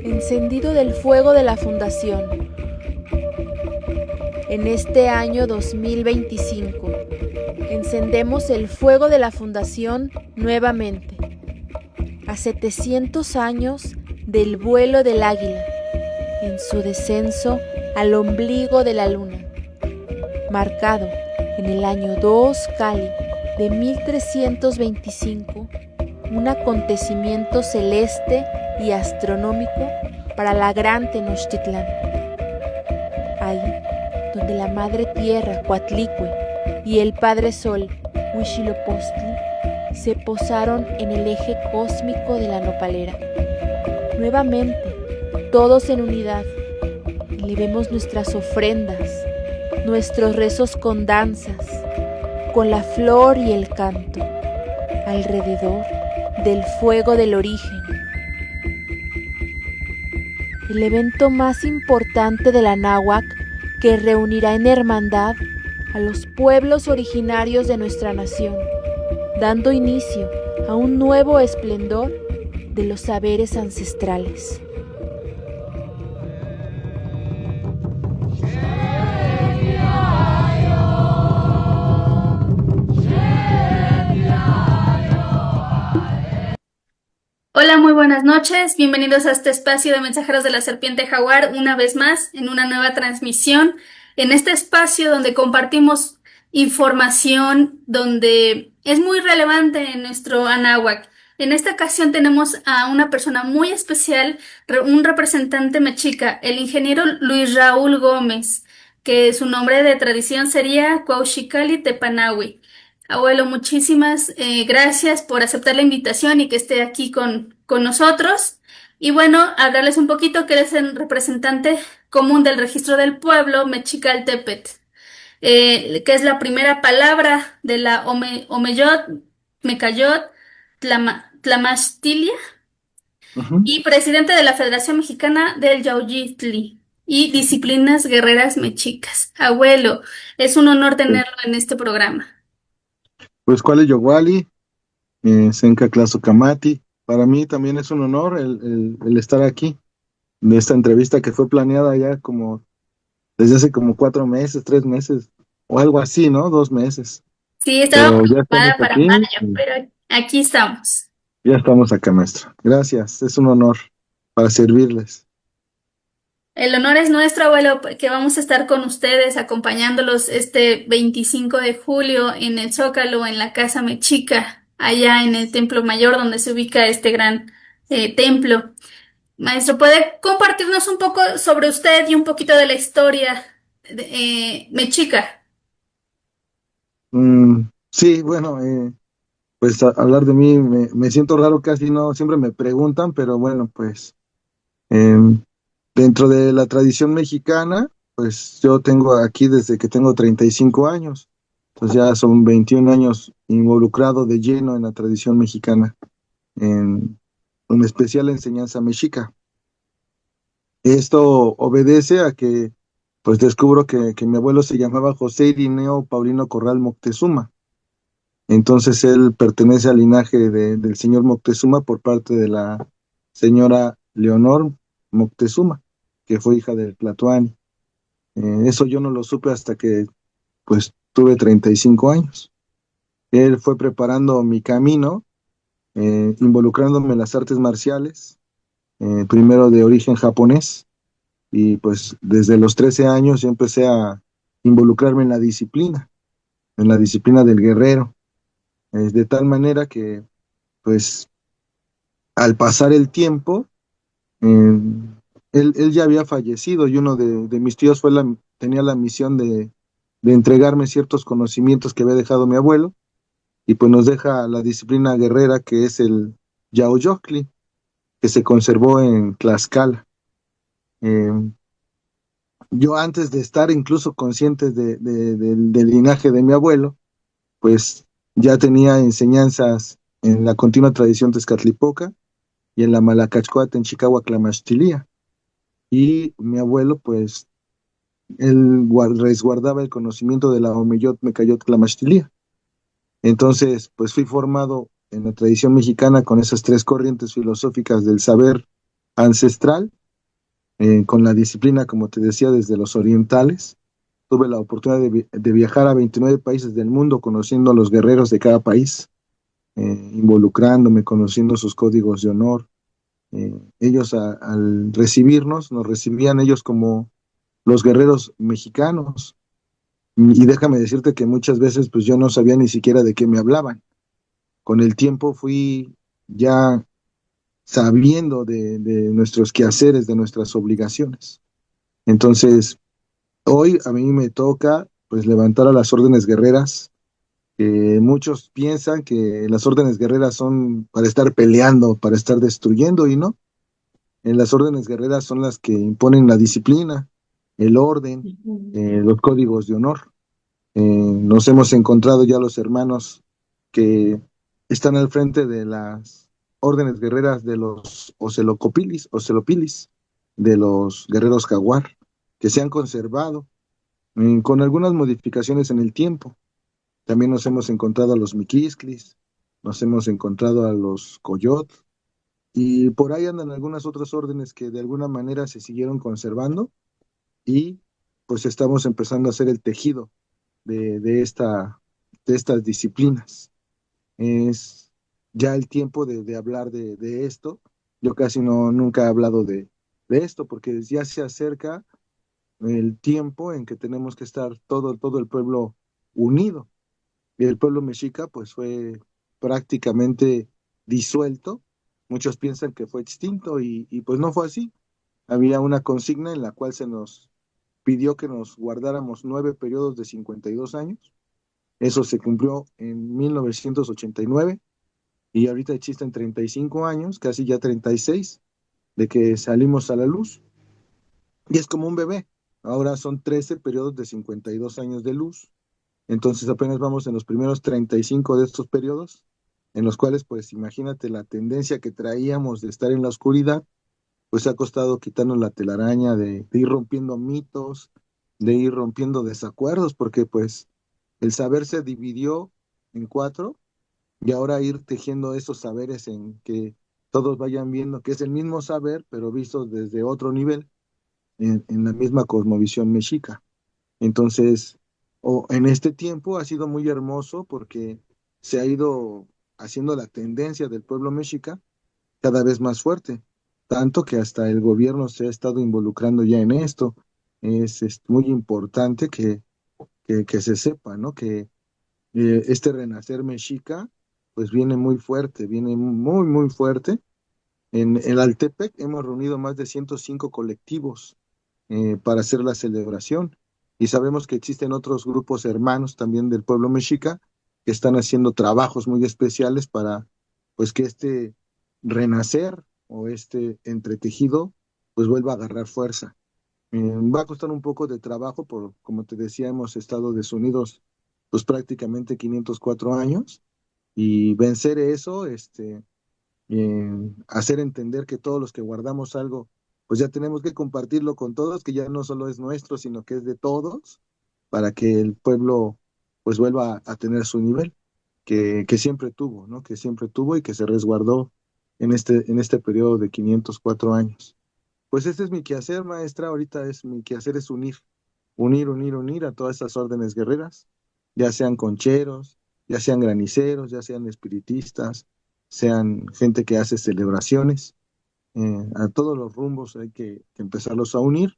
Encendido del fuego de la Fundación. En este año 2025, encendemos el fuego de la Fundación nuevamente. A 700 años del vuelo del águila, en su descenso al ombligo de la luna, marcado en el año 2 Cali de 1325, un acontecimiento celeste y astronómico para la gran Tenochtitlán. Ahí, donde la Madre Tierra, Coatlicue, y el Padre Sol, Huitzilopochtli, se posaron en el eje cósmico de la nopalera. Nuevamente, todos en unidad, elevemos nuestras ofrendas, nuestros rezos con danzas, con la flor y el canto, alrededor del fuego del origen. El evento más importante de la náhuatl que reunirá en hermandad a los pueblos originarios de nuestra nación, dando inicio a un nuevo esplendor de los saberes ancestrales. Hola, muy buenas noches. Bienvenidos a este espacio de Mensajeros de la Serpiente Jaguar, una vez más en una nueva transmisión. En este espacio donde compartimos información, donde es muy relevante en nuestro anáhuac. En esta ocasión tenemos a una persona muy especial, un representante mexica, el ingeniero Luis Raúl Gómez, que su nombre de tradición sería Cuauhxicalli Tepanahui. Abuelo, muchísimas gracias por aceptar la invitación y que esté aquí con nosotros. Y bueno, hablarles un poquito que eres el representante común del registro del pueblo Mexicaltepetl, que es la primera palabra de la Omeyot, Mecayot, Tlamachtilia, Ujú. y presidente de la Federación Mexicana del Yauyitli y Disciplinas Guerreras Mexicas. Abuelo, es un honor tenerlo en este programa. Pues, ¿cuál es Yowali? Senka Claso Kamati. Para mí también es un honor el estar aquí, de esta entrevista que fue planeada ya como desde hace como 4 meses, 3 meses, o algo así, ¿no? 2 meses. Sí, estaba Pero ya estamos preocupada para aquí, mayo, y pero aquí estamos. ya estamos acá, maestro. Gracias, es un honor para servirles. El honor es nuestro, abuelo, que vamos a estar con ustedes acompañándolos este 25 de julio en el Zócalo, en la Casa Mexica, allá en el Templo Mayor donde se ubica este gran templo. Maestro, ¿puede compartirnos un poco sobre usted y un poquito de la historia mexica? Sí, bueno, pues hablar de mí me siento raro, casi no, siempre me preguntan, pero bueno, pues em, dentro de la tradición mexicana, pues yo tengo aquí desde que tengo 35 años, entonces ya son 21 años involucrado de lleno en la tradición mexicana, en especial la enseñanza mexica. Esto obedece a que pues descubro que mi abuelo se llamaba José Irineo Paulino Corral Moctezuma. Entonces él pertenece al linaje del señor Moctezuma por parte de la señora Leonor Moctezuma, que fue hija del Tlatoani. Eso yo no lo supe hasta que pues tuve 35 años. Él fue preparando mi camino, involucrándome en las artes marciales, primero de origen japonés, y pues desde los 13 años yo empecé a involucrarme en la disciplina del guerrero, de tal manera que pues al pasar el tiempo, eh, él ya había fallecido y uno de mis tíos tenía la misión de entregarme ciertos conocimientos que había dejado mi abuelo, y pues nos deja la disciplina guerrera que es el Yaoyocli, que se conservó en Tlaxcala. Eh, yo antes de estar incluso consciente del linaje de mi abuelo, pues ya tenía enseñanzas en la continua tradición tezcatlipoca y en la Malacachcoat en Chicago Tlamachtilia. Y mi abuelo, pues, él resguardaba el conocimiento de la Omeyot Mecayot Tlamachtilia. Entonces, pues fui formado en la tradición mexicana con esas tres corrientes filosóficas del saber ancestral, con la disciplina, como te decía, desde los orientales. Tuve la oportunidad de viajar a 29 países del mundo, conociendo a los guerreros de cada país, involucrándome, conociendo sus códigos de honor. Ellos al recibirnos, nos recibían ellos como los guerreros mexicanos. Y déjame decirte que muchas veces pues yo no sabía ni siquiera de qué me hablaban. Con el tiempo fui ya sabiendo de nuestros quehaceres, de nuestras obligaciones. Entonces, hoy a mí me toca pues levantar a las órdenes guerreras. Muchos piensan que las órdenes guerreras son para estar peleando, para estar destruyendo, y no. En las órdenes guerreras son las que imponen la disciplina, el orden, los códigos de honor. Nos hemos encontrado ya los hermanos que están al frente de las órdenes guerreras de los Ocelopilis, de los guerreros jaguar, que se han conservado con algunas modificaciones en el tiempo. También nos hemos encontrado a los Miquisclis, nos hemos encontrado a los Coyot, y por ahí andan algunas otras órdenes que de alguna manera se siguieron conservando, y pues estamos empezando a hacer el tejido de estas disciplinas. Es ya el tiempo de hablar de esto. Yo casi nunca he hablado de esto porque ya se acerca el tiempo en que tenemos que estar todo el pueblo unido. Y el pueblo mexica pues fue prácticamente disuelto. Muchos piensan que fue extinto y pues no fue así. Había una consigna en la cual se nos pidió que nos guardáramos 9 periodos de 52 años. Eso se cumplió en 1989 y ahorita existen 35 años, casi ya 36, de que salimos a la luz. Y es como un bebé. Ahora son 13 periodos de 52 años de luz. Entonces apenas vamos en los primeros 35 de estos periodos, en los cuales, pues imagínate la tendencia que traíamos de estar en la oscuridad, pues ha costado quitarnos la telaraña de ir rompiendo mitos, de ir rompiendo desacuerdos, porque pues el saber se dividió en cuatro, y ahora ir tejiendo esos saberes en que todos vayan viendo que es el mismo saber, pero visto desde otro nivel, en la misma cosmovisión mexica. Entonces, en este tiempo ha sido muy hermoso porque se ha ido haciendo la tendencia del pueblo mexica cada vez más fuerte, tanto que hasta el gobierno se ha estado involucrando ya en esto. Es muy importante que se sepa, ¿no? Que este renacer mexica pues viene muy fuerte, viene muy fuerte. En el Altepec hemos reunido más de 105 colectivos para hacer la celebración, y sabemos que existen otros grupos hermanos también del pueblo mexica que están haciendo trabajos muy especiales para pues que este renacer o este entretejido pues vuelva a agarrar fuerza. Va a costar un poco de trabajo, por como te decía, hemos estado desunidos pues prácticamente 504 años, y vencer eso, hacer entender que todos los que guardamos algo, pues ya tenemos que compartirlo con todos, que ya no solo es nuestro, sino que es de todos, para que el pueblo pues vuelva a tener su nivel, que siempre tuvo, ¿no? Que siempre tuvo y que se resguardó en este periodo de 504 años. Pues este es mi quehacer, maestra. Ahorita mi quehacer es unir a todas estas órdenes guerreras, ya sean concheros, ya sean graniceros, ya sean espiritistas, sean gente que hace celebraciones. A todos los rumbos hay que empezarlos a unir,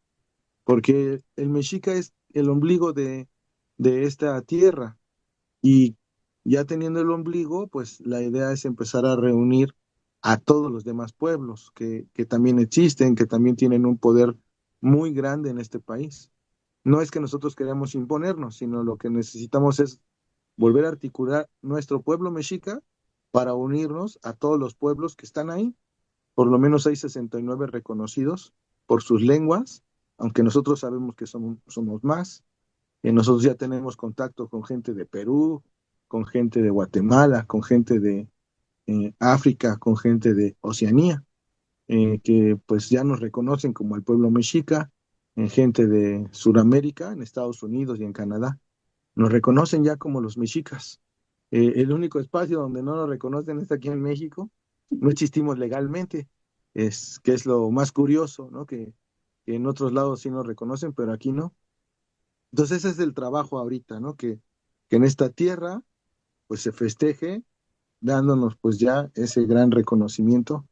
porque el mexica es el ombligo de esta tierra, y ya teniendo el ombligo, pues la idea es empezar a reunir a todos los demás pueblos que también existen, que también tienen un poder muy grande en este país. No es que nosotros queramos imponernos, sino lo que necesitamos es volver a articular nuestro pueblo mexica para unirnos a todos los pueblos que están ahí. Por lo menos hay 69 reconocidos por sus lenguas, aunque nosotros sabemos que somos más. Nosotros ya tenemos contacto con gente de Perú, con gente de Guatemala, con gente de África, con gente de Oceanía, que pues ya nos reconocen como el pueblo mexica, gente de Sudamérica, en Estados Unidos y en Canadá, nos reconocen ya como los mexicas. El único espacio donde no nos reconocen es aquí en México. No existimos legalmente, que es lo más curioso, ¿no? Que en otros lados sí nos reconocen, pero aquí no. Entonces ese es el trabajo ahorita, ¿no? Que en esta tierra pues se festeje dándonos pues ya ese gran reconocimiento,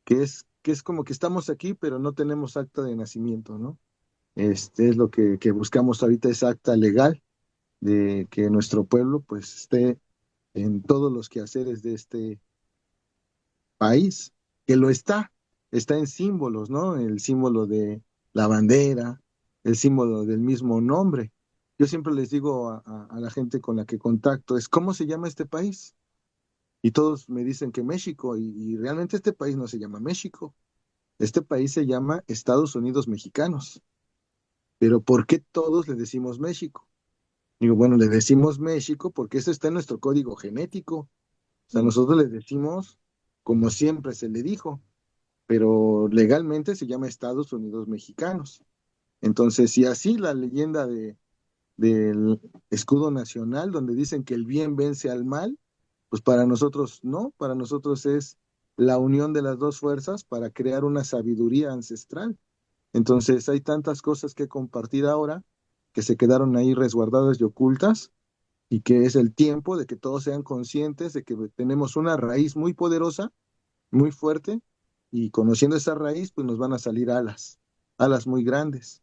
que es como que estamos aquí, pero no tenemos acta de nacimiento, ¿no? Es lo que buscamos ahorita, esa acta legal de que nuestro pueblo pues esté en todos los quehaceres de este país, que lo está en símbolos, ¿no? El símbolo de la bandera, el símbolo del mismo nombre. Yo siempre les digo a la gente con la que contacto, ¿cómo se llama este país? Y todos me dicen que México, y realmente este país no se llama México, este país se llama Estados Unidos Mexicanos. Pero ¿por qué todos le decimos México? Digo, bueno, le decimos México porque eso está en nuestro código genético. O sea, nosotros le decimos como siempre se le dijo, pero legalmente se llama Estados Unidos Mexicanos. Entonces, si así la leyenda del escudo nacional, donde dicen que el bien vence al mal, pues para nosotros no, para nosotros es la unión de las dos fuerzas para crear una sabiduría ancestral. Entonces, hay tantas cosas que compartir ahora que se quedaron ahí resguardadas y ocultas, y que es el tiempo de que todos sean conscientes de que tenemos una raíz muy poderosa, muy fuerte, y conociendo esa raíz, pues nos van a salir alas, alas muy grandes.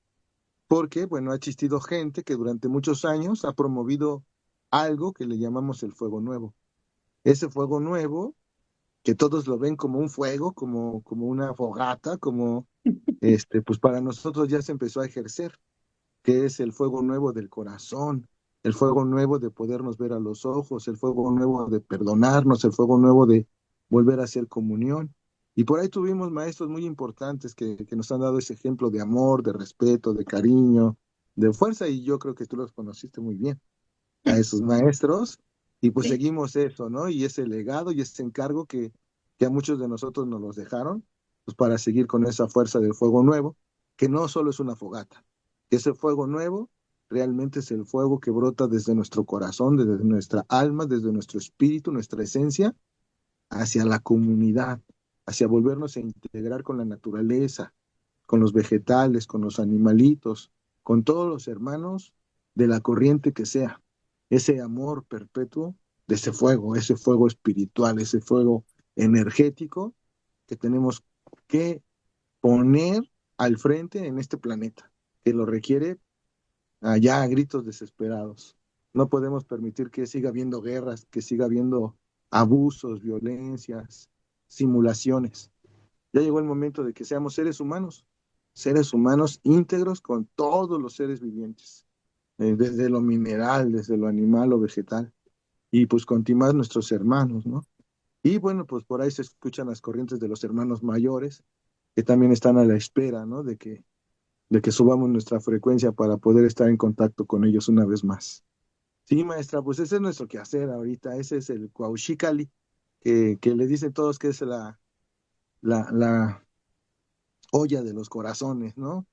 Porque, bueno, ha existido gente que durante muchos años ha promovido algo que le llamamos el fuego nuevo. Ese fuego nuevo, que todos lo ven como un fuego, como una fogata, pues para nosotros ya se empezó a ejercer, que es el fuego nuevo del corazón, el fuego nuevo de podernos ver a los ojos, el fuego nuevo de perdonarnos, el fuego nuevo de volver a hacer comunión. Y por ahí tuvimos maestros muy importantes que nos han dado ese ejemplo de amor, de respeto, de cariño, de fuerza, y yo creo que tú los conociste muy bien, a esos maestros, y pues Sí. seguimos eso, ¿no? Y ese legado y ese encargo que a muchos de nosotros nos los dejaron, pues para seguir con esa fuerza del fuego nuevo, que no solo es una fogata, que ese fuego nuevo realmente es el fuego que brota desde nuestro corazón, desde nuestra alma, desde nuestro espíritu, nuestra esencia, hacia la comunidad, hacia volvernos a integrar con la naturaleza, con los vegetales, con los animalitos, con todos los hermanos de la corriente que sea. Ese amor perpetuo de ese fuego espiritual, ese fuego energético que tenemos que poner al frente en este planeta, que lo requiere allá a gritos desesperados. No podemos permitir que siga habiendo guerras, que siga habiendo abusos, violencias, simulaciones. Ya llegó el momento de que seamos seres humanos íntegros con todos los seres vivientes, desde lo mineral, desde lo animal o vegetal, y pues continuar nuestros hermanos, ¿no? Y bueno, pues por ahí se escuchan las corrientes de los hermanos mayores, que también están a la espera, ¿no? De que subamos nuestra frecuencia para poder estar en contacto con ellos una vez más. Sí, maestra, pues ese es nuestro quehacer ahorita, ese es el Cuauhxícalli, que le dicen todos que es la olla de los corazones, ¿no?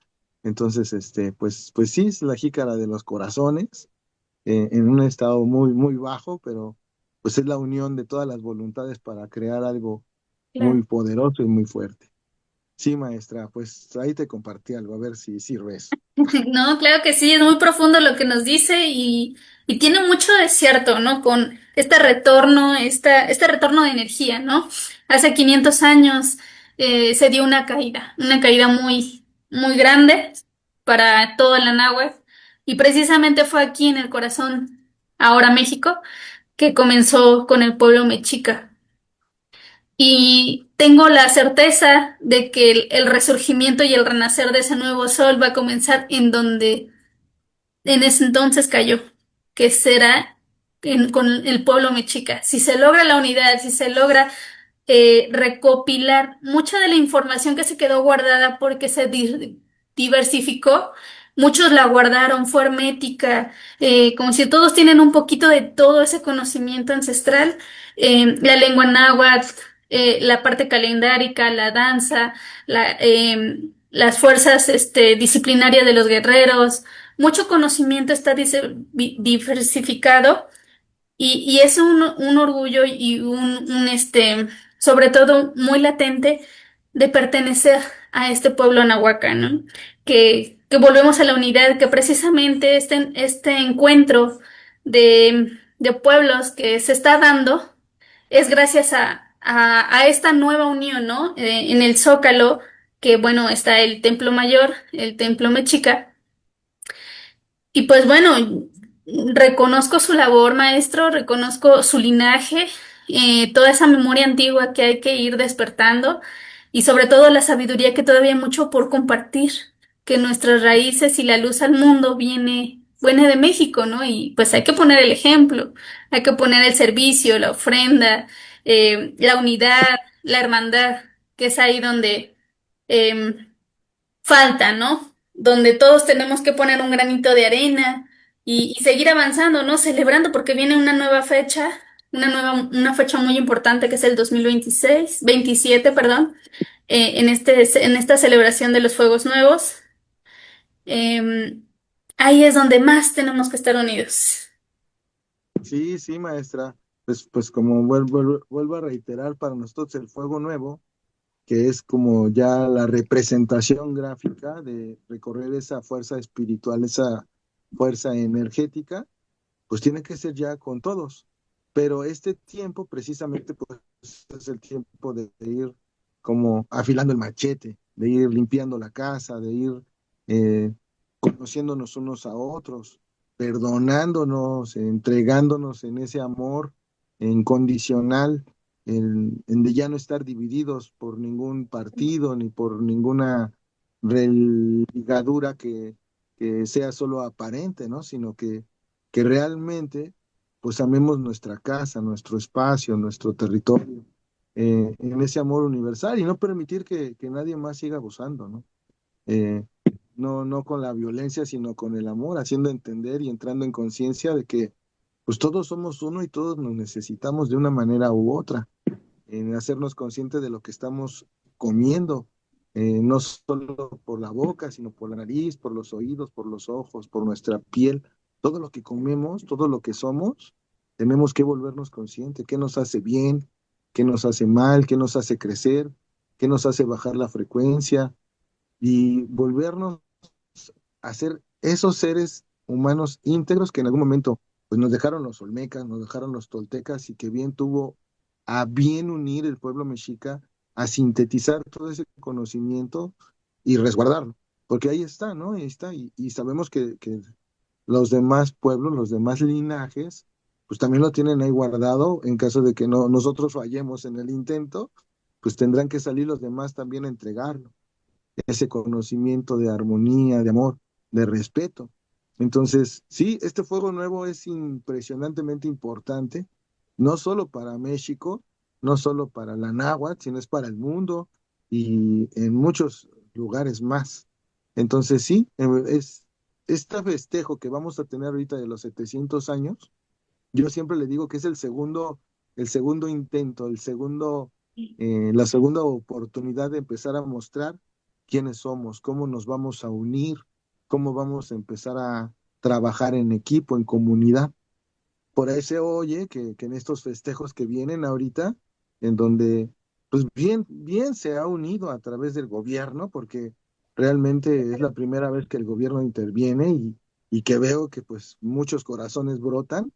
Entonces, pues sí, es la jícara de los corazones, en un estado muy, muy bajo, pero pues es la unión de todas las voluntades para crear algo muy Claro. poderoso y muy fuerte. Sí, maestra, pues ahí te compartí algo, a ver si sirve eso. No, claro que sí, es muy profundo lo que nos dice y tiene mucho de cierto, ¿no? Con este retorno, este retorno de energía, ¿no? Hace 500 años se dio una caída muy, muy grande para todo el Anáhuac y precisamente fue aquí en el corazón, ahora México, que comenzó con el pueblo mexica. Y tengo la certeza de que el resurgimiento y el renacer de ese nuevo sol va a comenzar en donde en ese entonces cayó, que será con el pueblo mexica. Si se logra la unidad, si se logra recopilar mucha de la información que se quedó guardada porque se diversificó, muchos la guardaron, fue hermética, como si todos tienen un poquito de todo ese conocimiento ancestral, la lengua náhuatl, la parte calendárica, la danza, las fuerzas disciplinarias de los guerreros, mucho conocimiento está diversificado Y es un orgullo y sobre todo muy latente de pertenecer a este pueblo nahuaca, ¿no? Que volvemos a la unidad, que precisamente este encuentro de pueblos que se está dando es gracias a esta nueva unión, ¿no? En el Zócalo, que bueno, está el Templo Mayor, el Templo Mexica y pues bueno, reconozco su labor, maestro, reconozco su linaje, toda esa memoria antigua que hay que ir despertando y sobre todo la sabiduría que todavía hay mucho por compartir, que nuestras raíces y la luz al mundo viene de México, ¿no? Y pues hay que poner el ejemplo, hay que poner el servicio, la ofrenda, la unidad, la hermandad, que es ahí donde em, falta, ¿no? Donde todos tenemos que poner un granito de arena y seguir avanzando, ¿no? Celebrando porque viene una nueva fecha, una fecha muy importante que es el 2026, 27, perdón, en esta celebración de los Fuegos Nuevos. Eh, Ahí es donde más tenemos que estar unidos. Sí, sí, maestra. Pues como vuelvo a reiterar, para nosotros el fuego nuevo, que es como ya la representación gráfica de recorrer esa fuerza espiritual, esa fuerza energética, pues tiene que ser ya con todos. Pero este tiempo precisamente pues es el tiempo de ir como afilando el machete, de ir limpiando la casa, de ir eh, conociéndonos unos a otros, perdonándonos, entregándonos en ese amor incondicional, en de ya no estar divididos por ningún partido ni por ninguna religadura que sea solo aparente, ¿no? Sino que realmente pues amemos nuestra casa, nuestro espacio, nuestro territorio, en ese amor universal y no permitir que nadie más siga abusando, ¿no? Eh, no con la violencia, sino con el amor, haciendo entender y entrando en conciencia de que pues todos somos uno y todos nos necesitamos de una manera u otra, en hacernos conscientes de lo que estamos comiendo, no solo por la boca, sino por la nariz, por los oídos, por los ojos, por nuestra piel, todo lo que comemos, todo lo que somos, tenemos que volvernos conscientes, qué nos hace bien, qué nos hace mal, qué nos hace crecer, qué nos hace bajar la frecuencia y volvernos a ser esos seres humanos íntegros que en algún momento pues nos dejaron los olmecas, nos dejaron los toltecas y que bien tuvo a bien unir el pueblo mexica a sintetizar todo ese conocimiento y resguardarlo, porque ahí está, ¿no? Ahí está, y sabemos que los demás pueblos, los demás linajes, pues también lo tienen ahí guardado en caso de que no, nosotros fallemos en el intento, pues tendrán que salir los demás también a entregarlo ese conocimiento de armonía, de amor, de respeto. Entonces, sí, este fuego nuevo es impresionantemente importante, no solo para México, no solo para la náhuatl, sino es para el mundo y en muchos lugares más. Entonces, sí, es este festejo que vamos a tener ahorita de los 700 años, yo siempre le digo que es el segundo intento, la segunda oportunidad de empezar a mostrar quiénes somos, cómo nos vamos a unir, cómo vamos a empezar a trabajar en equipo, en comunidad. Por ahí se oye que en estos festejos que vienen ahorita, en donde pues bien se ha unido a través del gobierno, porque realmente es la primera vez que el gobierno interviene y que veo que pues muchos corazones brotan,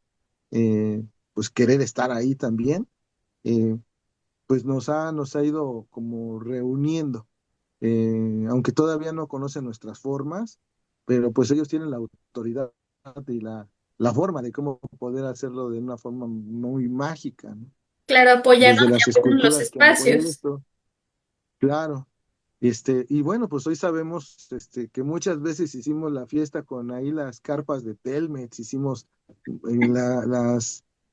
pues querer estar ahí también, eh, pues nos ha ido como reuniendo, aunque todavía no conocen nuestras formas, pero pues ellos tienen la autoridad y la forma de cómo poder hacerlo de una forma muy mágica, ¿no? Claro, apoyarnos Desde y las abrirnos los esculturas que han espacios. puesto, claro. Y bueno, pues hoy sabemos que muchas veces hicimos la fiesta con ahí las carpas de Telmex, hicimos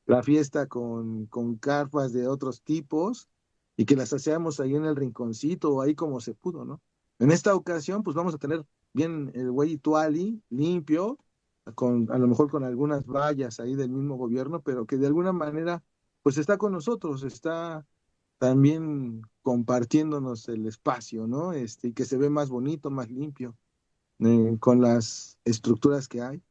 la fiesta con carpas de otros tipos y que las hacíamos ahí en el rinconcito o ahí como se pudo, ¿no? En esta ocasión, pues vamos a tener bien el güey Tuali limpio, a lo mejor con algunas vallas ahí del mismo gobierno, pero que de alguna manera, pues está con nosotros, está también compartiéndonos el espacio, ¿no? Y que se ve más bonito, más limpio, con las estructuras que hay.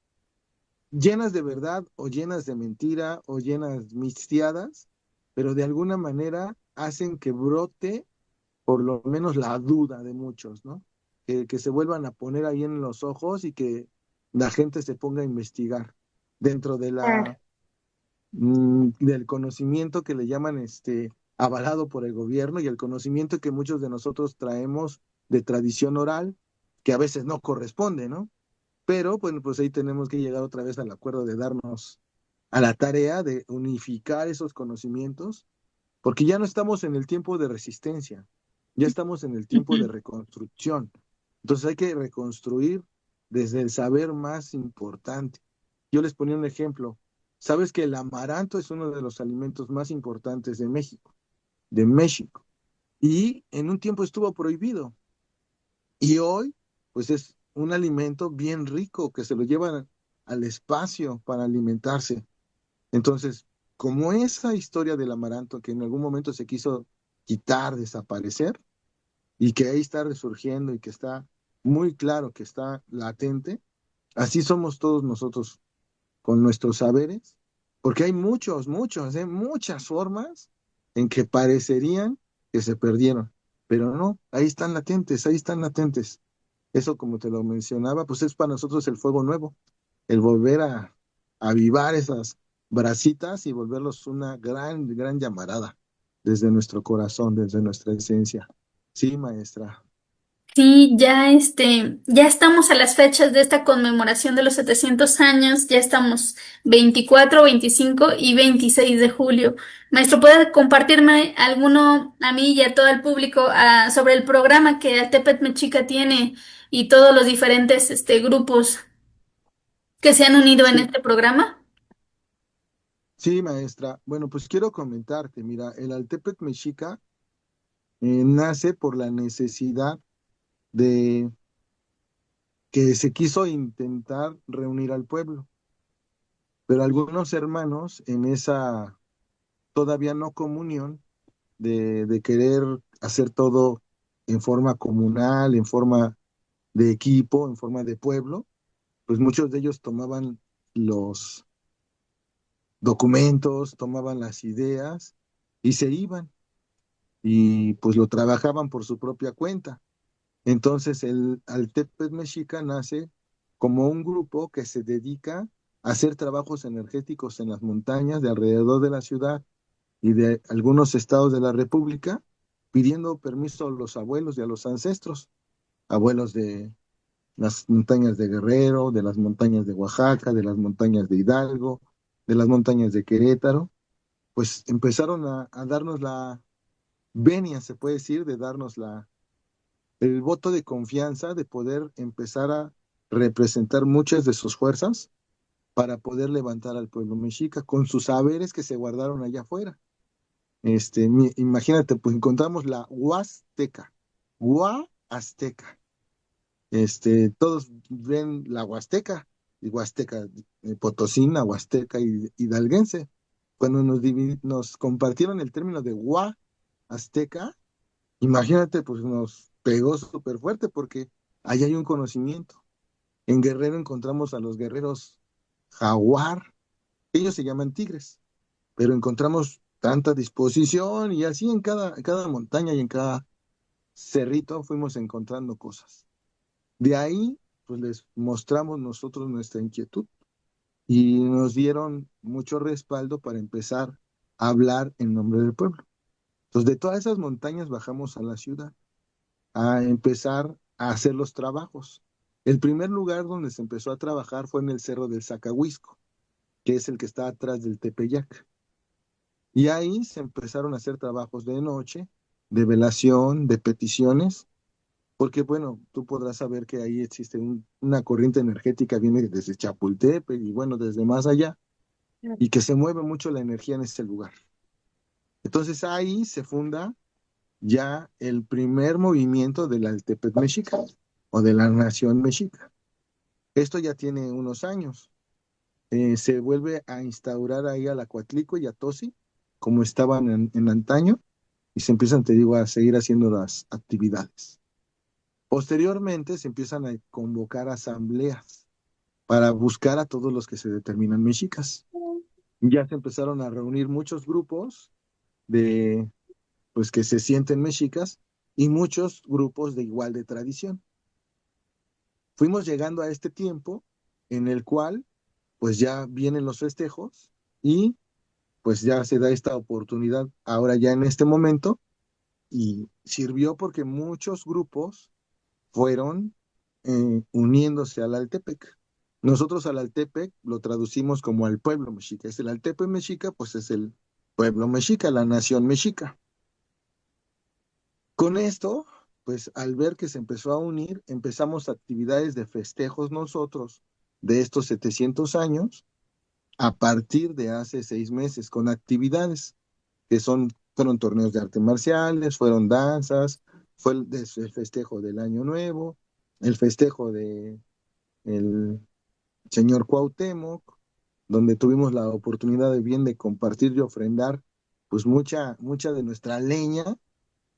llenas de verdad o llenas de mentira o llenas mixteadas, pero de alguna manera hacen que brote por lo menos la duda de muchos, ¿no? Que se vuelvan a poner ahí en los ojos y que la gente se ponga a investigar dentro de Claro. del conocimiento que le llaman avalado por el gobierno y el conocimiento que muchos de nosotros traemos de tradición oral, que a veces no corresponde, ¿no? Pero bueno, pues ahí tenemos que llegar otra vez al acuerdo de darnos a la tarea de unificar esos conocimientos, porque ya no estamos en el tiempo de resistencia, ya estamos en el tiempo de Ujú. reconstrucción. Entonces hay que reconstruir desde el saber más importante. Yo les ponía un ejemplo. Sabes que el amaranto es uno de los alimentos más importantes de México, y en un tiempo estuvo prohibido. Y hoy, pues es un alimento bien rico que se lo llevan al espacio para alimentarse. Entonces, como esa historia del amaranto que en algún momento se quiso quitar, desaparecer, y que ahí está resurgiendo y que está muy claro que está latente, así somos todos nosotros con nuestros saberes, porque hay muchas formas en que parecerían que se perdieron, pero no, ahí están latentes, ahí están latentes. Eso, como te lo mencionaba, pues es para nosotros el fuego nuevo, el volver a avivar esas brasitas y volverlos una gran llamarada desde nuestro corazón, desde nuestra esencia. Sí, maestra. Sí, ya ya estamos a las fechas de esta conmemoración de los 700 años, ya estamos 24, 25 y 26 de julio. Maestro, ¿puede compartirme alguno a mí y a todo el público sobre el programa que Altepet Mexica tiene y todos los diferentes grupos que se han unido en Sí, este programa? sí, maestra. Bueno, pues quiero comentarte, mira, el Altepet Mexica nace por la necesidad de que se quiso intentar reunir al pueblo, pero algunos hermanos en esa todavía no comunión de querer hacer todo en forma comunal, en forma de equipo, en forma de pueblo, pues muchos de ellos tomaban los documentos, tomaban las ideas y se iban y pues lo trabajaban por su propia cuenta. Entonces el Altepet Mexica nace como un grupo que se dedica a hacer trabajos energéticos en las montañas de alrededor de la ciudad y de algunos estados de la República, pidiendo permiso a los abuelos y a los ancestros, abuelos de las montañas de Guerrero, de las montañas de Oaxaca, de las montañas de Hidalgo, de las montañas de Querétaro, pues empezaron a darnos la venia, se puede decir, de darnos el voto de confianza de poder empezar a representar muchas de sus fuerzas para poder levantar al pueblo mexica con sus saberes que se guardaron allá afuera. Imagínate, pues encontramos la Huasteca, Azteca. Todos ven la Huasteca, y Huasteca Potosina, Huasteca Hidalguense. Cuando nos compartieron el término de Azteca, imagínate, pues nos pegó súper fuerte porque ahí hay un conocimiento. En Guerrero encontramos a los guerreros jaguar, ellos se llaman tigres, pero encontramos tanta disposición y así en cada montaña y en cada cerrito fuimos encontrando cosas. De ahí, pues les mostramos nosotros nuestra inquietud y nos dieron mucho respaldo para empezar a hablar en nombre del pueblo. Entonces, de todas esas montañas bajamos a la ciudad a empezar a hacer los trabajos. El primer lugar donde se empezó a trabajar fue en el Cerro del Zacahuisco, que es el que está atrás del Tepeyac. Y ahí se empezaron a hacer trabajos de noche, de velación, de peticiones, porque bueno, tú podrás saber que ahí existe una corriente energética, viene desde Chapultepec y bueno, desde más allá, y que se mueve mucho la energía en ese lugar. Entonces ahí se funda ya el primer movimiento del Altepet Mexica o de la Nación Mexica. Esto ya tiene unos años. Se vuelve a instaurar ahí a la Coatlico y a Tosi, como estaban en antaño, y se empiezan, te digo, a seguir haciendo las actividades. Posteriormente se empiezan a convocar asambleas. para buscar a todos los que se determinan mexicas. Ya se empezaron a reunir muchos grupos de, pues, que se sienten mexicas y muchos grupos de igual de tradición. Fuimos llegando a este tiempo en el cual, pues ya vienen los festejos y pues ya se da esta oportunidad ahora ya en este momento y sirvió porque muchos grupos fueron uniéndose al Altepec. Nosotros al Altepec lo traducimos como al pueblo mexica. Es el Altepec mexica, pues es el pueblo mexica, la nación mexica. Con esto, pues al ver que se empezó a unir, empezamos actividades de festejos nosotros de estos 700 años a partir de hace 6 meses, con actividades que fueron torneos de artes marciales, fueron danzas, fue el festejo del Año Nuevo, el festejo de el señor Cuauhtémoc, donde tuvimos la oportunidad de bien de compartir y ofrendar pues mucha de nuestra leña,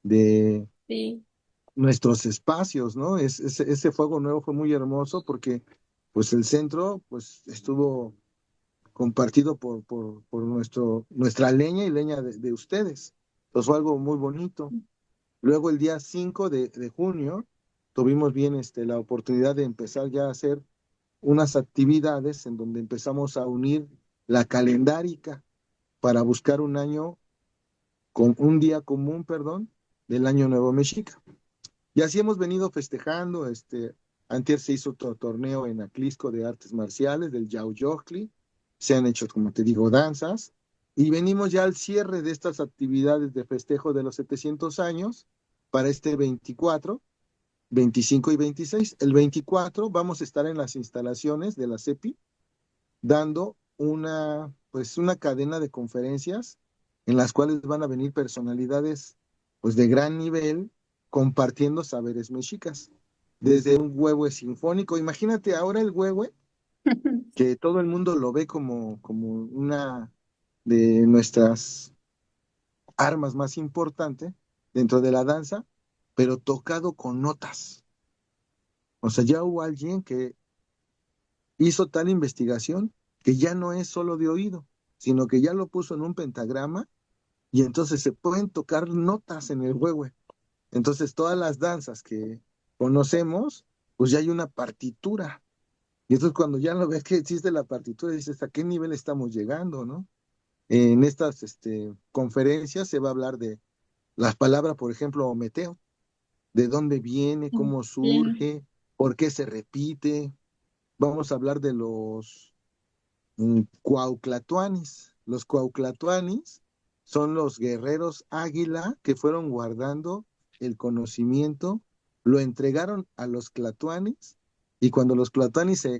de Sí. nuestros espacios, ¿no? Ese fuego nuevo fue muy hermoso porque pues el centro pues estuvo compartido por nuestra leña y leña de ustedes. Entonces fue algo muy bonito. Luego el día 5 de junio tuvimos bien la oportunidad de empezar ya a hacer unas actividades en donde empezamos a unir la calendárica para buscar un año, con un día común, perdón, del Año Nuevo Mexica. Y así hemos venido festejando, antier se hizo otro torneo en Aclisco de artes marciales, del Yauyocli, se han hecho, como te digo, danzas, y venimos ya al cierre de estas actividades de festejo de los 700 años para este 24, 25 y 26. El 24 vamos a estar en las instalaciones de la CEPI dando pues una cadena de conferencias en las cuales van a venir personalidades pues de gran nivel compartiendo saberes mexicas. Desde un huehue sinfónico, imagínate ahora el huehue, que todo el mundo lo ve como una de nuestras armas más importantes dentro de la danza, pero tocado con notas. O sea, ya hubo alguien que hizo tal investigación que ya no es solo de oído, sino que ya lo puso en un pentagrama y entonces se pueden tocar notas en el huehue. Entonces todas las danzas que conocemos, pues ya hay una partitura. Y entonces cuando ya lo ves que existe la partitura, dices, ¿a qué nivel estamos llegando, no? En estas conferencias se va a hablar de las palabras, por ejemplo, Ometeo, de dónde viene, cómo Bien. surge, por qué se repite. Vamos a hablar de los cuauhtlatoanis. Los cuauhtlatoanis son los guerreros águila que fueron guardando el conocimiento, lo entregaron a los tlatoanis y cuando los tlatoanis se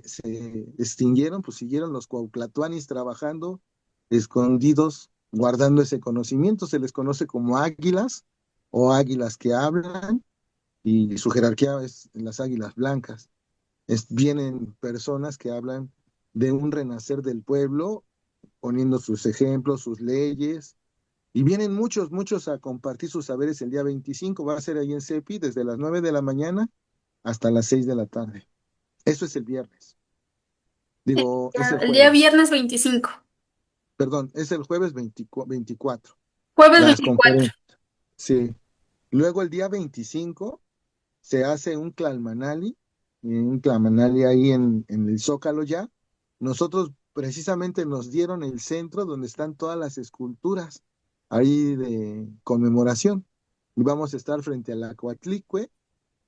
extinguieron, pues siguieron los cuauhtlatoanis trabajando escondidos, guardando ese conocimiento. Se les conoce como águilas o águilas que hablan y su jerarquía es las águilas blancas. Vienen personas que hablan de un renacer del pueblo, poniendo sus ejemplos, sus leyes, y vienen muchos a compartir sus saberes el día 25. Va a ser ahí en CEPI desde las 9 de la mañana hasta las 6 de la tarde. Eso es el viernes. Digo, es el El día jueves. viernes 25. Perdón, es el jueves 24. Jueves Las 24. conferencias. Sí. Luego el día 25 se hace un Clamanali ahí en el Zócalo ya. Nosotros precisamente nos dieron el centro donde están todas las esculturas ahí de conmemoración. Y vamos a estar frente a la Coatlicue,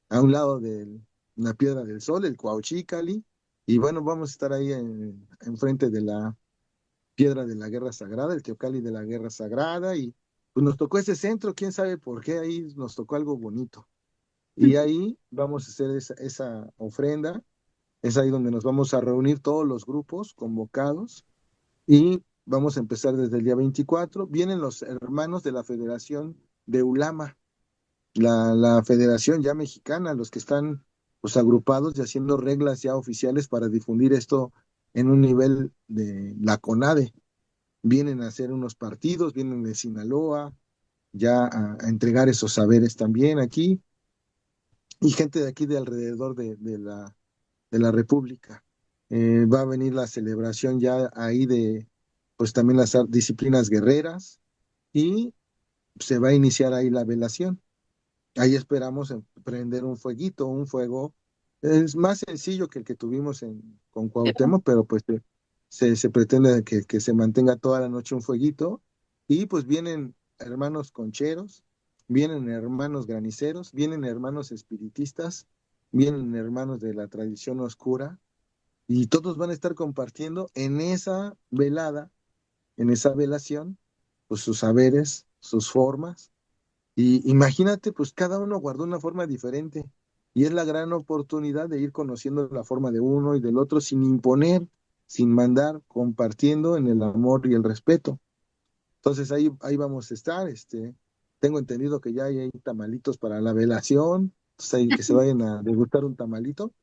a un lado de la Piedra del Sol, el Cuauhchicali, y bueno, vamos a estar ahí enfrente de la Piedra de la Guerra Sagrada, el Teocalli de la Guerra Sagrada, y pues nos tocó ese centro, quién sabe por qué, ahí nos tocó algo bonito. Y ahí vamos a hacer esa ofrenda, es ahí donde nos vamos a reunir todos los grupos convocados y vamos a empezar desde el día 24. Vienen los hermanos de la Federación de Ulama, la federación ya mexicana, los que están pues agrupados y haciendo reglas ya oficiales para difundir esto en un nivel de la CONADE. Vienen a hacer unos partidos, vienen de Sinaloa, ya a entregar esos saberes también aquí y gente de aquí de alrededor de la República. Va a venir la celebración ya ahí de, pues también las disciplinas guerreras y se va a iniciar ahí la velación. Ahí esperamos prender un fueguito, un fuego. Es más sencillo que el que tuvimos con Cuauhtémoc, pero pues se pretende que se mantenga toda la noche un fueguito. Y pues vienen hermanos concheros, vienen hermanos graniceros, vienen hermanos espiritistas, vienen hermanos de la tradición oscura, y todos van a estar compartiendo en esa velada, en esa velación, pues sus saberes, sus formas. Y imagínate, pues cada uno guardó una forma diferente y es la gran oportunidad de ir conociendo la forma de uno y del otro sin imponer, sin mandar, compartiendo en el amor y el respeto. Entonces ahí vamos a estar. Tengo entendido que ya hay tamalitos para la velación, entonces ahí que se vayan a degustar un tamalito.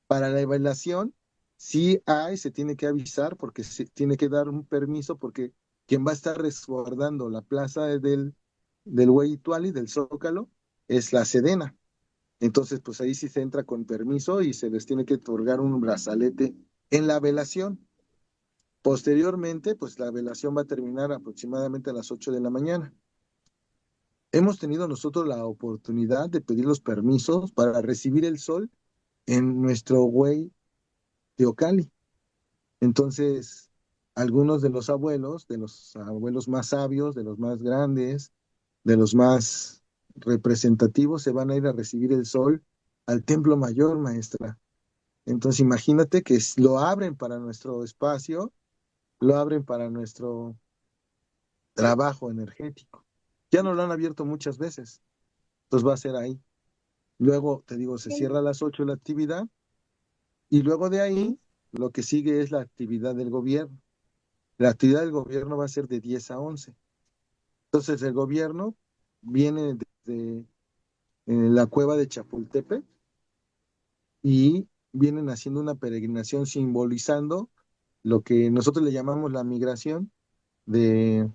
Para la velación, sí se tiene que avisar porque se tiene que dar un permiso porque quien va a estar resguardando la plaza del Hueyituali, del Zócalo, es la Sedena. Entonces, pues ahí sí se entra con permiso y se les tiene que otorgar un brazalete en la velación. Posteriormente, pues la velación va a terminar aproximadamente a las 8 de la mañana. Hemos tenido nosotros la oportunidad de pedir los permisos para recibir el sol en nuestro Huey Teocalli. Entonces, algunos de los abuelos más sabios, de los más grandes, de los más representativos, se van a ir a recibir el sol al Templo Mayor, maestra. Entonces, imagínate que lo abren para nuestro espacio, lo abren para nuestro trabajo energético. Ya nos lo han abierto muchas veces, entonces va a ser ahí. Luego, te digo, se cierra a las 8 la actividad y luego de ahí lo que sigue es la actividad del gobierno. La actividad del gobierno va a ser de 10 a 11. Entonces el gobierno viene desde la cueva de Chapultepec y vienen haciendo una peregrinación simbolizando lo que nosotros le llamamos la migración de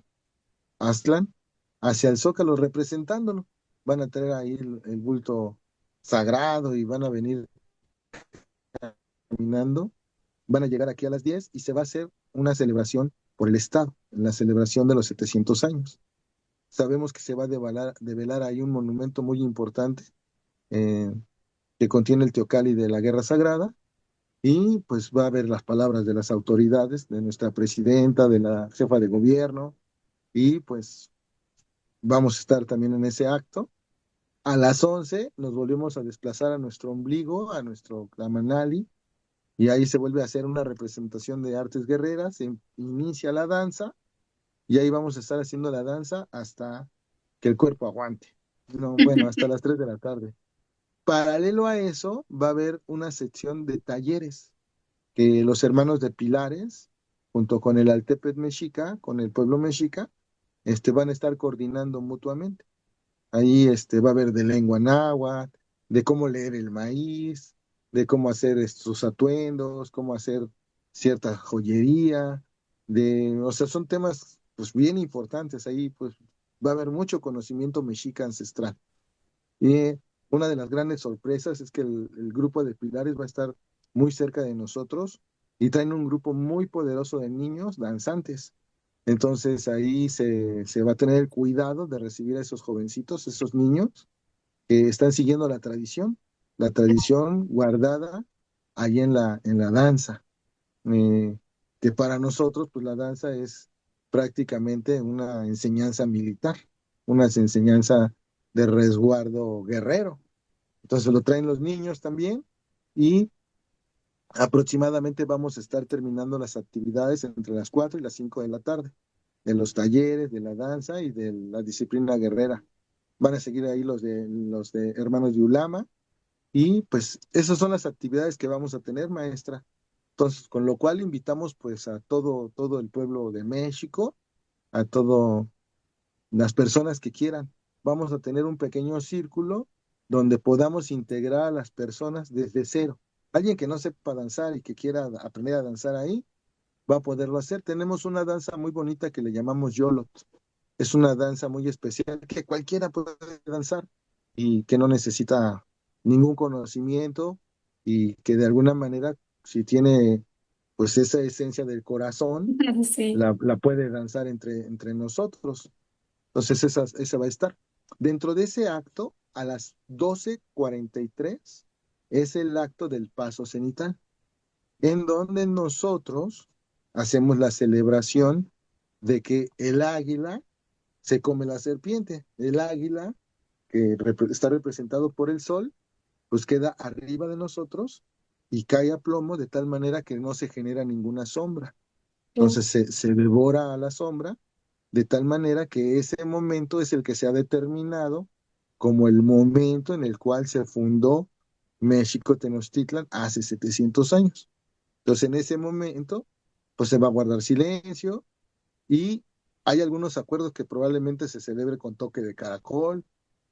Aztlán hacia el Zócalo, representándolo. Van a traer ahí el bulto sagrado y van a venir caminando, van a llegar aquí a las 10 y se va a hacer una celebración por el Estado, la celebración de los 700 años. Sabemos que se va a develar ahí un monumento muy importante eh, que contiene el Teocalli de la Guerra Sagrada y pues va a haber las palabras de las autoridades, de nuestra presidenta, de la jefa de gobierno y pues vamos a estar también en ese acto. A las 11 nos volvemos a desplazar a nuestro ombligo, a nuestro Clamanali, y ahí se vuelve a hacer una representación de artes guerreras, se inicia la danza y ahí vamos a estar haciendo la danza hasta que el cuerpo aguante. No, bueno, hasta las 3 de la tarde. Paralelo a eso, va a haber una sección de talleres que los hermanos de Pilares, junto con el Altepet Mexica, con el pueblo mexica, van a estar coordinando mutuamente. Ahí va a haber de lengua náhuatl, de cómo leer el maíz, de cómo hacer estos atuendos, cómo hacer cierta joyería, o sea, son temas pues bien importantes. Ahí pues va a haber mucho conocimiento mexica ancestral. Y una de las grandes sorpresas es que el grupo de Pilares va a estar muy cerca de nosotros y traen un grupo muy poderoso de niños danzantes. Entonces ahí se va a tener el cuidado de recibir a esos jovencitos, esos niños que están siguiendo la tradición guardada ahí en la danza, eh, que para nosotros pues la danza es prácticamente una enseñanza militar, una enseñanza de resguardo guerrero. Entonces lo traen los niños también y aproximadamente vamos a estar terminando las actividades entre las 4 y las 5 de la tarde, de los talleres, de la danza y de la disciplina guerrera. Van a seguir ahí los de Hermanos de Ulama y pues esas son las actividades que vamos a tener, maestra. Entonces, con lo cual invitamos pues a todo el pueblo de México, a todas las personas que quieran. Vamos a tener un pequeño círculo donde podamos integrar a las personas desde cero. Alguien que no sepa danzar y que quiera aprender a danzar ahí, va a poderlo hacer. Tenemos una danza muy bonita que le llamamos Yolot. Es una danza muy especial que cualquiera puede danzar y que no necesita ningún conocimiento y que de alguna manera, si tiene pues esa esencia del corazón Sí. la puede danzar entre nosotros. Entonces esa va a estar. Dentro de ese acto, a las 12:43 es el acto del paso cenital, en donde nosotros hacemos la celebración de que el águila se come la serpiente. El águila, que está representado por el sol, pues queda arriba de nosotros y cae a plomo de tal manera que no se genera ninguna sombra. Entonces se devora a la sombra de tal manera que ese momento es el que se ha determinado como el momento en el cual se fundó México Tenochtitlan hace 700 años. Entonces en ese momento, pues se va a guardar silencio y hay algunos acuerdos que probablemente se celebre con toque de caracol,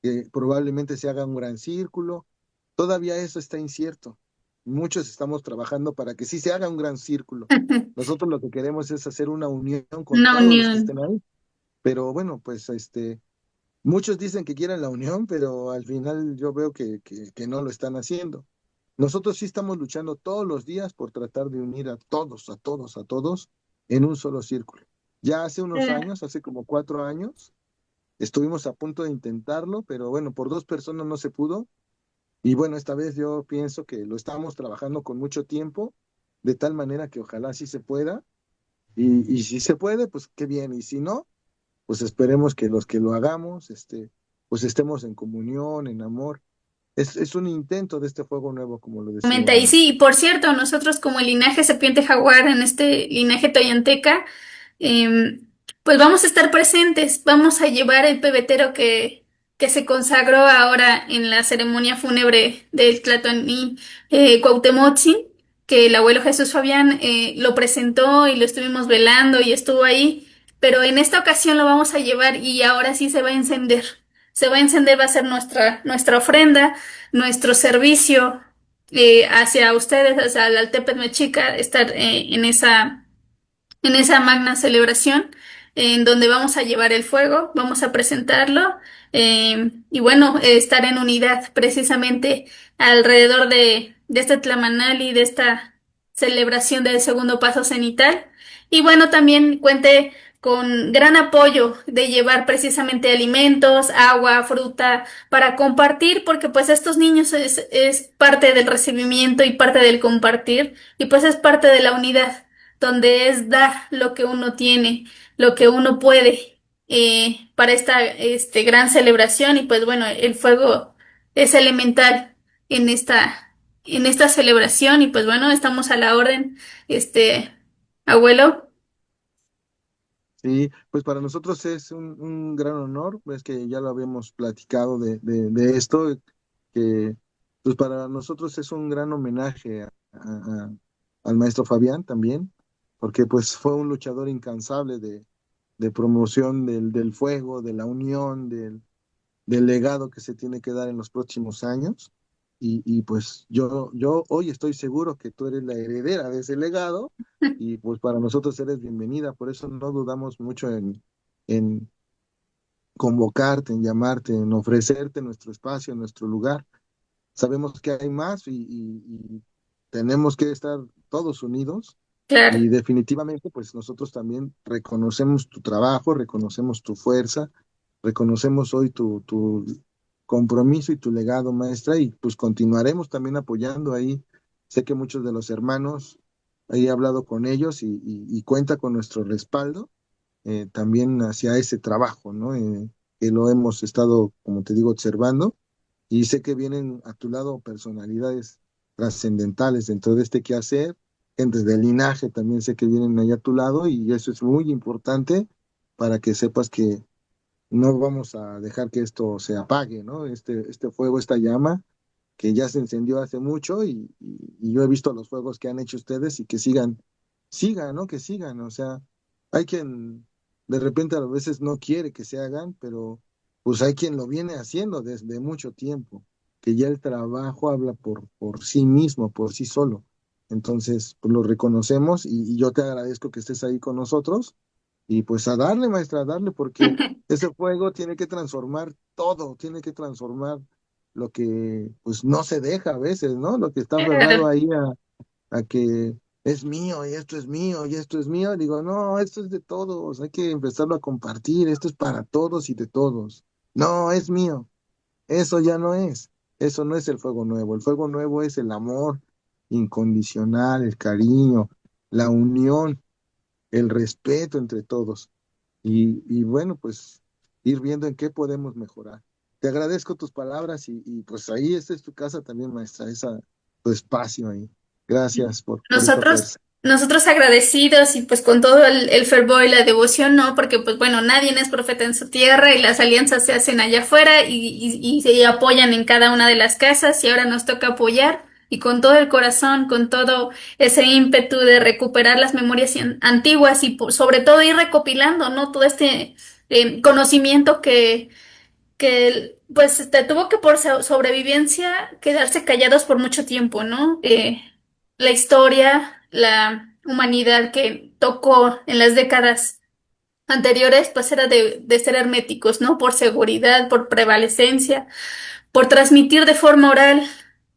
que probablemente se haga un gran círculo. Todavía eso está incierto. Muchos estamos trabajando para que sí se haga un gran círculo. Nosotros lo que queremos es hacer una unión con Una todos los que estén unión. ahí. Pero bueno, pues muchos dicen que quieren la unión, pero al final yo veo que no lo están haciendo. Nosotros sí estamos luchando todos los días por tratar de unir a todos, a todos, a todos en un solo círculo. Ya hace unos años, hace como 4 años, estuvimos a punto de intentarlo, pero bueno, por 2 personas no se pudo. Y bueno, esta vez yo pienso que lo estamos trabajando con mucho tiempo, de tal manera que ojalá sí se pueda. Y si se puede, pues qué bien. Y si no, pues esperemos que los que lo hagamos, pues estemos en comunión, en amor. Es un intento de este fuego nuevo, como lo decía Y yo. sí, y por cierto, nosotros como el linaje serpiente jaguar en este linaje toyanteca, em, pues vamos a estar presentes, vamos a llevar el pebetero que se consagró ahora en la ceremonia fúnebre del Tlatoani Cuauhtémoc, que el abuelo Jesús Fabián lo presentó y lo estuvimos velando y estuvo ahí, pero en esta ocasión lo vamos a llevar y ahora sí se va a encender. Se va a encender, va a ser nuestra ofrenda, nuestro servicio hacia ustedes, hacia la Altepetl Mexica, estar en esa magna celebración en donde vamos a llevar el fuego, vamos a presentarlo y bueno, estar en unidad precisamente alrededor de este Tlamanali, de esta celebración del segundo paso cenital. Y bueno, también cuente con gran apoyo de llevar precisamente alimentos, agua, fruta para compartir, porque pues estos niños es parte del recibimiento y parte del compartir y pues es parte de la unidad donde es dar lo que uno tiene, lo que uno puede para esta gran celebración y pues bueno, el fuego es elemental en en esta celebración y pues bueno, estamos a la orden, abuelo. Sí, pues para nosotros es un gran honor, es que ya lo habíamos platicado de esto, que pues para nosotros es un gran homenaje al maestro Fabián también, porque pues fue un luchador incansable de promoción del fuego, de la unión, del legado que se tiene que dar en los próximos años. Y pues yo hoy estoy seguro que tú eres la heredera de ese legado y pues para nosotros eres bienvenida, por eso no dudamos mucho en convocarte, en llamarte, en ofrecerte nuestro espacio, nuestro lugar. Sabemos que hay más y tenemos que estar todos unidos Claro. y definitivamente pues nosotros también reconocemos tu trabajo, reconocemos tu fuerza, reconocemos hoy tu compromiso y tu legado, maestra, y pues continuaremos también apoyando ahí. Sé que muchos de los hermanos, ahí he hablado con ellos y cuenta con nuestro respaldo también hacia ese trabajo, ¿no? Que lo hemos estado, como te digo, observando y sé que vienen a tu lado personalidades trascendentales dentro de este quehacer, gentes del linaje también sé que vienen ahí a tu lado y eso es muy importante para que sepas que no vamos a dejar que esto se apague, ¿no? Este fuego, esta llama que ya se encendió hace mucho y yo he visto los fuegos que han hecho ustedes y que sigan, ¿no? Que sigan, o sea, hay quien de repente a veces no quiere que se hagan, pero pues hay quien lo viene haciendo desde mucho tiempo, que ya el trabajo habla por sí mismo, por sí solo. Entonces, pues lo reconocemos y yo te agradezco que estés ahí con nosotros y pues a darle, maestra, a darle, porque ese fuego tiene que transformar todo, tiene que transformar lo que pues no se deja a veces, ¿no? Lo que está aferrado Claro. ahí a que es mío y esto es mío y esto es mío. Digo, no, esto es de todos, hay que empezarlo a compartir, esto es para todos y de todos. No, es mío. Eso ya no es. Eso no es el fuego nuevo. El fuego nuevo es el amor incondicional, el cariño, la unión, el respeto entre todos. Y bueno, pues ir viendo en qué podemos mejorar. Te agradezco tus palabras pues ahí esta es tu casa también, maestra, esa, tu espacio ahí. Gracias por esta Nosotros, fuerza. nosotros agradecidos y pues con todo el fervor y la devoción, ¿no? Porque pues bueno, nadie es profeta en su tierra y las alianzas se hacen allá afuera y se apoyan en cada una de las casas y ahora nos toca apoyar y con todo el corazón, con todo ese ímpetu de recuperar las memorias antiguas y sobre todo ir recopilando, ¿no? Todo este conocimiento que pues te tuvo que por sobrevivencia quedarse callados por mucho tiempo, ¿no? La historia, la humanidad que tocó en las décadas anteriores, pues era de ser herméticos, ¿no? Por seguridad, por prevalecencia, por transmitir de forma oral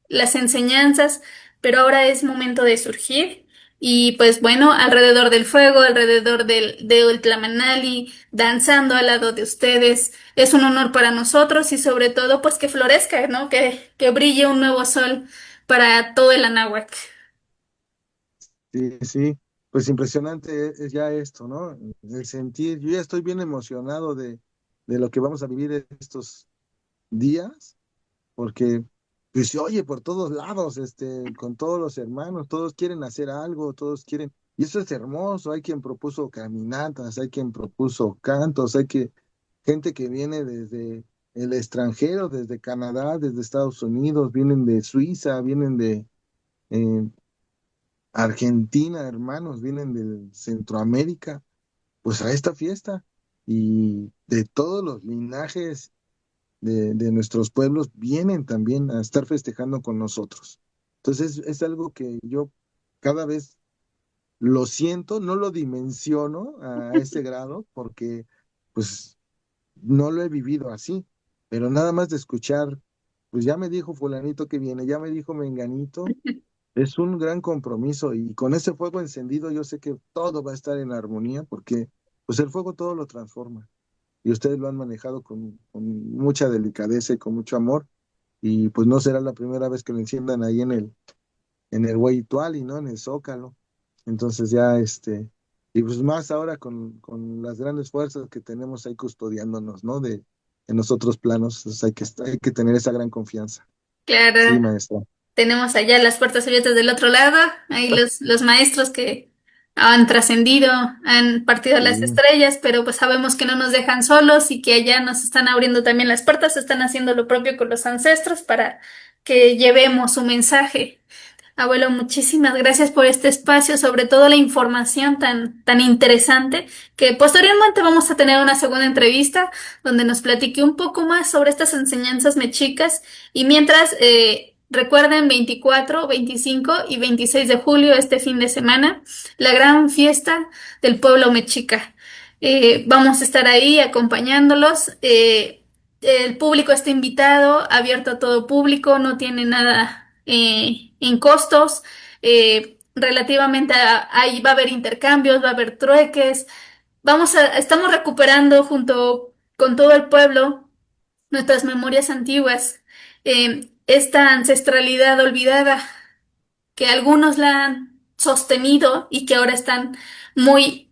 las enseñanzas, pero ahora es momento de surgir. Y pues bueno, alrededor del fuego, alrededor del Tlamanali, danzando al lado de ustedes, es un honor para nosotros y sobre todo pues que florezca, ¿no? Que brille un nuevo sol para todo el Anáhuac. Sí, sí, pues impresionante es ya esto, ¿no? El sentir, yo ya estoy bien emocionado de lo que vamos a vivir estos días, porque pues se oye por todos lados, con todos los hermanos, todos quieren hacer algo, todos quieren, y eso es hermoso, hay quien propuso caminatas, hay quien propuso cantos, gente que viene desde el extranjero, desde Canadá, desde Estados Unidos, vienen de Suiza, vienen de eh, Argentina, hermanos, vienen de Centroamérica, pues a esta fiesta, y de todos los linajes de nuestros pueblos vienen también a estar festejando con nosotros. Entonces es algo que yo cada vez lo siento, no lo dimensiono a ese grado porque pues no lo he vivido así, pero nada más de escuchar, pues ya me dijo fulanito que viene, ya me dijo menganito, es un gran compromiso y con ese fuego encendido yo sé que todo va a estar en armonía porque pues el fuego todo lo transforma y ustedes lo han manejado con mucha delicadeza y con mucho amor y pues no será la primera vez que lo enciendan ahí en el Huayituali, ¿no? En el Zócalo. Entonces ya y pues más ahora con las grandes fuerzas que tenemos ahí custodiándonos, ¿no? En los otros planos, entonces hay que tener esa gran confianza. Sí, Claro, maestra. tenemos allá las puertas abiertas del otro lado, ahí los maestros que han trascendido, han partido a las Sí. estrellas, pero pues sabemos que no nos dejan solos y que allá nos están abriendo también las puertas, están haciendo lo propio con los ancestros para que llevemos su mensaje. Abuelo, muchísimas gracias por este espacio, sobre todo la información tan interesante, que posteriormente vamos a tener una segunda entrevista donde nos platique un poco más sobre estas enseñanzas mexicas. Y mientras, recuerden 24, 25 y 26 de julio, este fin de semana, la gran fiesta del pueblo mexica. Vamos a estar ahí acompañándolos. El público está invitado, abierto a todo público, no tiene nada en costos. Relativamente ahí va a haber intercambios, va a haber trueques. Estamos recuperando junto con todo el pueblo nuestras memorias antiguas, esta ancestralidad olvidada que algunos la han sostenido y que ahora están muy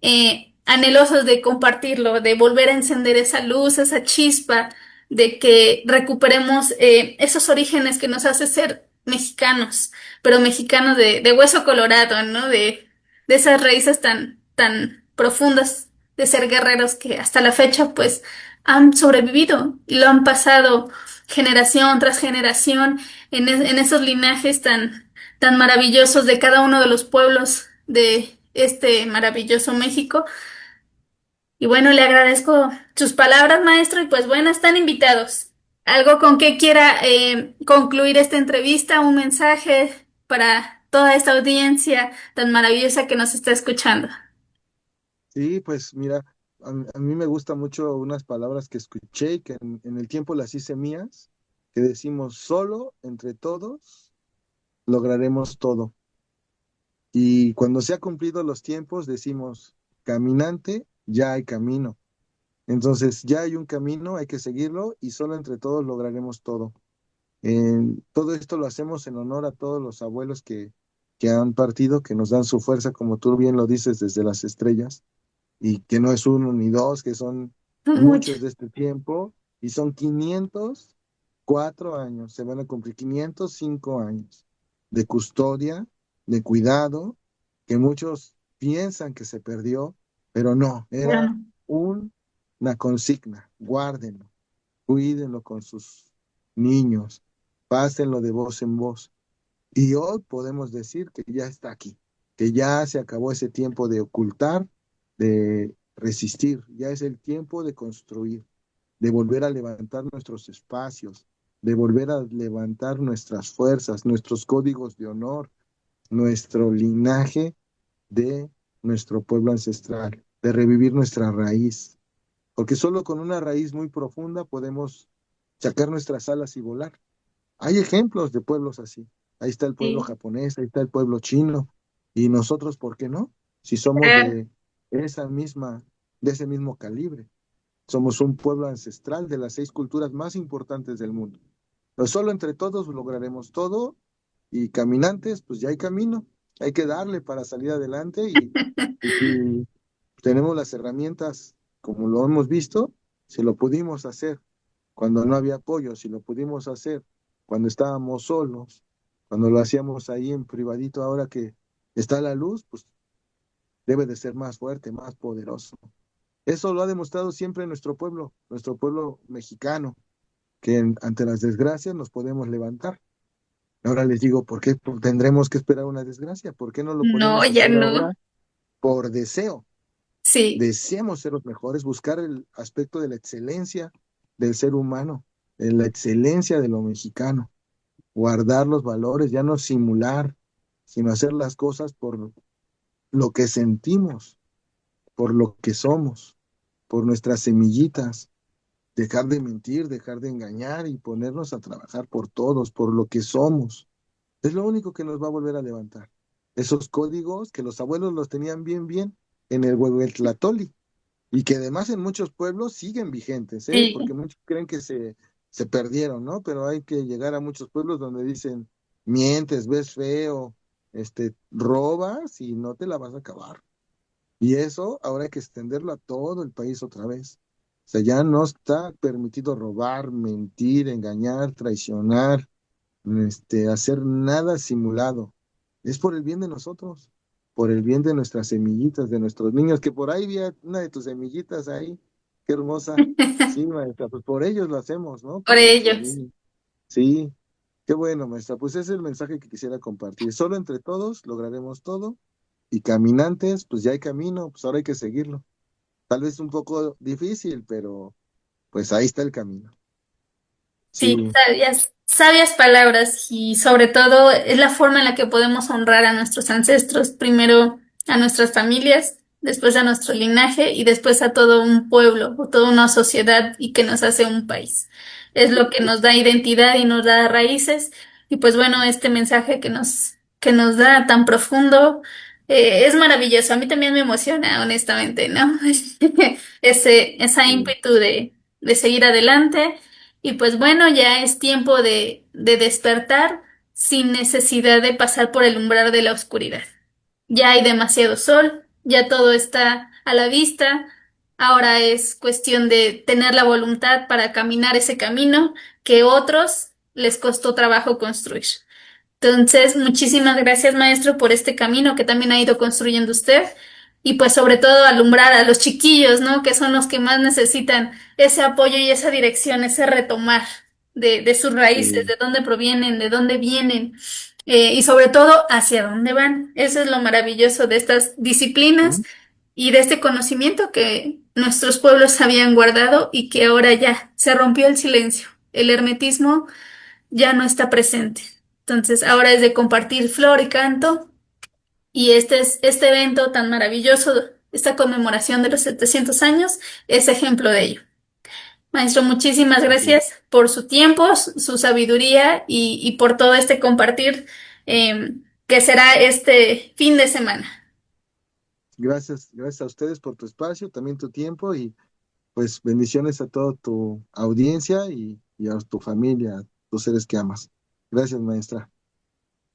anhelosos de compartirlo, de volver a encender esa luz, esa chispa, de que recuperemos esos orígenes que nos hace ser mexicanos, pero mexicanos de hueso colorado, ¿no? De esas raíces tan profundas de ser guerreros que hasta la fecha pues han sobrevivido y lo han pasado generación tras generación en esos linajes tan maravillosos de cada uno de los pueblos de este maravilloso México. Y bueno, le agradezco sus palabras, maestro, y pues bueno, están invitados. ¿Algo con que quiera concluir esta entrevista? ¿Un mensaje para toda esta audiencia tan maravillosa que nos está escuchando? Sí, pues mira, a mí me gustan mucho unas palabras que escuché y que en el tiempo las hice mías, que decimos, solo entre todos lograremos todo. Y cuando se han cumplido los tiempos, decimos, caminante, ya hay camino. Entonces, ya hay un camino, hay que seguirlo y solo entre todos lograremos todo. Todo esto lo hacemos en honor a todos los abuelos que han partido, que nos dan su fuerza, como tú bien lo dices, desde las estrellas, y que no es uno ni dos, que son Mucho. muchos de este tiempo, y son 504 años, se van a cumplir 505 años de custodia, de cuidado, que muchos piensan que se perdió, pero no, Pero era no. una consigna, guárdenlo, cuídenlo con sus niños, pásenlo de voz en voz. Y hoy podemos decir que ya está aquí, que ya se acabó ese tiempo de ocultar, de resistir, ya es el tiempo de construir, de volver a levantar nuestros espacios, de volver a levantar nuestras fuerzas, nuestros códigos de honor, nuestro linaje de nuestro pueblo ancestral, de revivir nuestra raíz, porque solo con una raíz muy profunda podemos sacar nuestras alas y volar. Hay ejemplos de pueblos así. Ahí está el pueblo Sí, japonés, ahí está el pueblo chino. Y nosotros, ¿por qué no? Si somos claro. esa misma, de ese mismo calibre. Somos un pueblo ancestral de las 6 culturas más importantes del mundo. Pero solo entre todos lograremos todo y caminantes, pues ya hay camino. Hay que darle para salir adelante y si tenemos las herramientas, como lo hemos visto, si lo pudimos hacer cuando no había apoyo, si lo pudimos hacer cuando estábamos solos, cuando lo hacíamos ahí en privadito, ahora que está la luz, pues debe de ser más fuerte, más poderoso. Eso lo ha demostrado siempre nuestro pueblo mexicano, que ante las desgracias nos podemos levantar. Ahora les digo, ¿por qué tendremos que esperar una desgracia? ¿Por qué no lo No, podemos ya hacer no. ahora por deseo? Sí. Deseamos ser los mejores, buscar el aspecto de la excelencia del ser humano, de la excelencia de lo mexicano, guardar los valores, ya no simular, sino hacer las cosas por lo que sentimos, por lo que somos, por nuestras semillitas, dejar de mentir, dejar de engañar y ponernos a trabajar por todos, por lo que somos. Es lo único que nos va a volver a levantar. Esos códigos que los abuelos los tenían bien, bien en el Huehuetlatoli y que además en muchos pueblos siguen vigentes, ¿eh? Porque Sí. muchos creen que se perdieron, ¿no? Pero hay que llegar a muchos pueblos donde dicen, mientes, ves feo, robas y no te la vas a acabar. Y eso ahora hay que extenderlo a todo el país otra vez. O sea, ya no está permitido robar, mentir, engañar, traicionar, hacer nada simulado. Es por el bien de nosotros, por el bien de nuestras semillitas, de nuestros niños, que por ahí vi una de tus semillitas ahí, qué hermosa. Sí, maestra, pues por ellos lo hacemos, ¿no? Por Por nuestros ellos. niños. Sí, qué bueno, maestra. Pues ese es el mensaje que quisiera compartir. Solo entre todos lograremos todo y caminantes, pues ya hay camino, pues ahora hay que seguirlo. Tal vez un poco difícil, pero pues ahí está el camino. Sí, Sí, sabias, sabias palabras y sobre todo es la forma en la que podemos honrar a nuestros ancestros, primero a nuestras familias, después a nuestro linaje y después a todo un pueblo o toda una sociedad y que nos hace un país. Es lo que nos da identidad y nos da raíces y pues bueno, este mensaje que nos da tan profundo es maravilloso. A mí también me emociona, honestamente, ¿no? Esa sí. ímpetu de seguir adelante. Y pues bueno, ya es tiempo de despertar sin necesidad de pasar por el umbral de la oscuridad. Ya hay demasiado sol, ya todo está a la vista. Ahora es cuestión de tener la voluntad para caminar ese camino que otros les costó trabajo construir. Entonces, muchísimas gracias, maestro, por este camino que también ha ido construyendo usted y pues sobre todo alumbrar a los chiquillos, ¿no? Que son los que más necesitan ese apoyo y esa dirección, ese retomar de sus raíces, Sí. de dónde provienen, de dónde vienen y sobre todo hacia dónde van. Eso es lo maravilloso de estas disciplinas ¿Mm? y de este conocimiento que nuestros pueblos habían guardado y que ahora ya se rompió el silencio. El hermetismo ya no está presente. Entonces, ahora es de compartir flor y canto y este evento tan maravilloso, esta conmemoración de los 700 años, es ejemplo de ello. Maestro, muchísimas Así. gracias por su tiempo, su sabiduría y por todo este compartir que será este fin de semana. Gracias, gracias a ustedes por tu espacio, también tu tiempo y pues bendiciones a toda tu audiencia y a tu familia, a tus seres que amas. Gracias, maestra.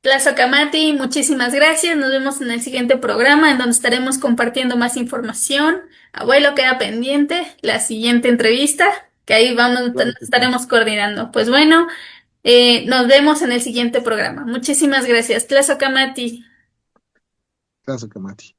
Tlazocamati, muchísimas gracias. Nos vemos en el siguiente programa en donde estaremos compartiendo más información. Abuelo, queda pendiente la siguiente entrevista, que ahí vamos, Claro que sí. estaremos coordinando. Pues bueno, nos vemos en el siguiente programa. Muchísimas gracias. Tlazocamati. Gracias, Kamati.